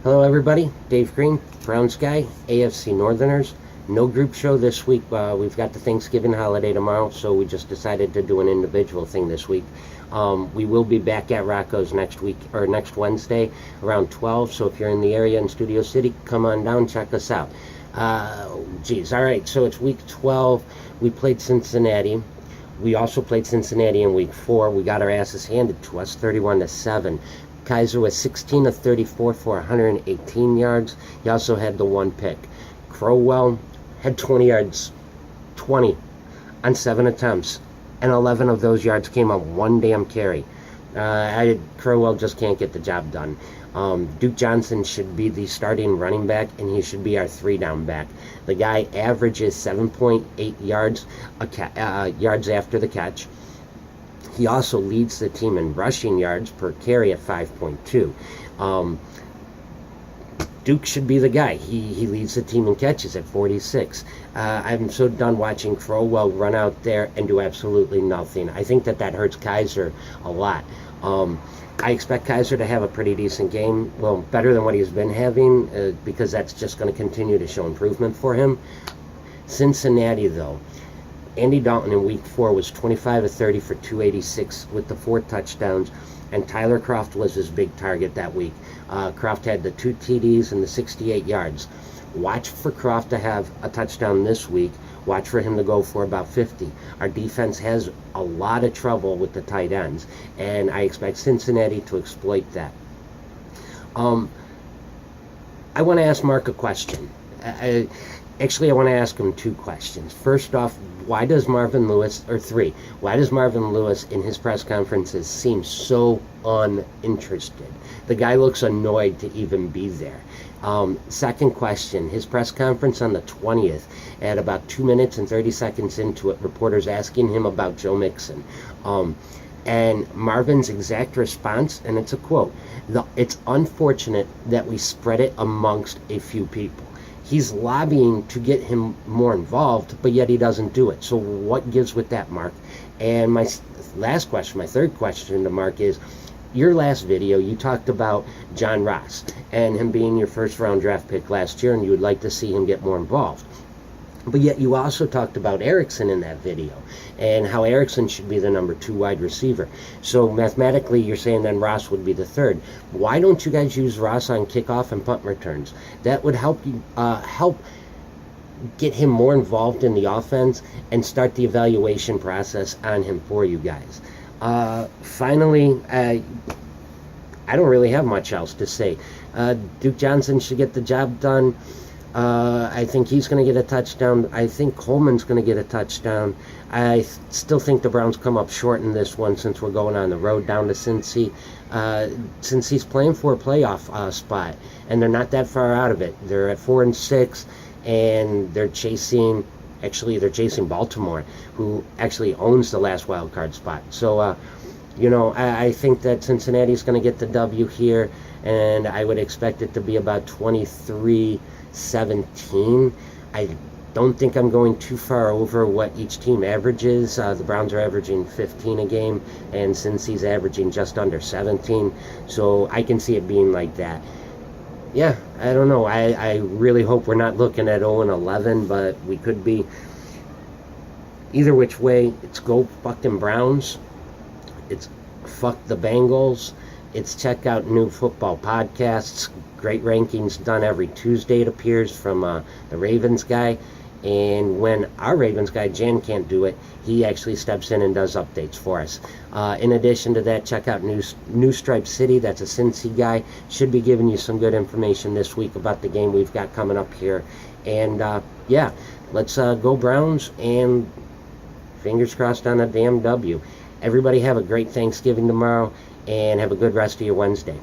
Hello everybody, Dave Green, Brown Sky, AFC Northerners. No group show this week. We've got the Thanksgiving holiday tomorrow, so we just decided to do an individual thing this week. We will be back at Rocco's next week, or next Wednesday around 12, so if you're in the area in Studio City, come on down, check us out. Alright, so it's week 12. We played Cincinnati. We also played Cincinnati in week 4. We got our asses handed to us, 31-7. Kaiser was 16 of 34 for 118 yards. He also had the one pick. Crowell had 20 yards, 20 on 7 attempts, and 11 of those yards came on one damn carry. Crowell just can't get the job done. Duke Johnson should be the starting running back, and he should be our 3-down back. The guy averages 7.8 yards yards after the catch. He also leads the team in rushing yards per carry at 5.2. Duke should be the guy. He leads the team in catches at 46. I'm so done watching Crowell run out there and do absolutely nothing. I think that hurts Kaiser a lot. I expect Kaiser to have a pretty decent game. Well, better than what he's been having, because that's just going to continue to show improvement for him. Cincinnati, though. Andy Dalton in week 4 was 25 of 30 for 286 with the 4 touchdowns, and Tyler Kroft was his big target that week. Kroft had the 2 TDs and the 68 yards. Watch for Kroft to have a touchdown this week. Watch for him to go for about 50. Our defense has a lot of trouble with the tight ends, and I expect Cincinnati to exploit that. I want to ask Mark a question. Actually, I want to ask him 2 questions. First off, why does Marvin Lewis in his press conferences seem so uninterested? The guy looks annoyed to even be there. Second question, his press conference on the 20th, at about 2 minutes and 30 seconds into it, reporters asking him about Joe Mixon. And Marvin's exact response, and it's a quote, "It's unfortunate that we spread it amongst a few people." He's lobbying to get him more involved, but yet he doesn't do it. So what gives with that, Mark? And my third question to Mark is, your last video, you talked about John Ross and him being your first-round draft pick last year, and you would like to see him get more involved. But yet you also talked about Erickson in that video, and how Erickson should be the number 2 wide receiver. So mathematically, you're saying then Ross would be the 3rd. Why don't you guys use Ross on kickoff and punt returns? That would help you get him more involved in the offense and start the evaluation process on him for you guys. Finally, I don't really have much else to say. Duke Johnson should get the job done. I think he's going to get a touchdown. I think Coleman's going to get a touchdown. I still think the Browns come up short in this one, since we're going on the road down to Cincy. Since he's playing for a playoff spot, and they're not that far out of it. They're at 4-6, and they're chasing Baltimore, who actually owns the last wild card spot. So, I think that Cincinnati's going to get the W here, and I would expect it to be about 23-17. I don't think I'm going too far over what each team averages. The Browns are averaging 15 a game, and Cincy's averaging just under 17. So I can see it being like that. Yeah, I don't know. I really hope we're not looking at 0-11, but we could be. Either which way, it's go fucking Browns. It's fuck the Bengals. It's check out new football podcasts. Great rankings done every Tuesday, it appears, from the Ravens guy. And when our Ravens guy, Jan, can't do it, he actually steps in and does updates for us. In addition to that, check out New Stripe City. That's a Cincy guy. Should be giving you some good information this week about the game we've got coming up here. And, yeah, let's go Browns, and fingers crossed on a damn W. Everybody have a great Thanksgiving tomorrow, and have a good rest of your Wednesday.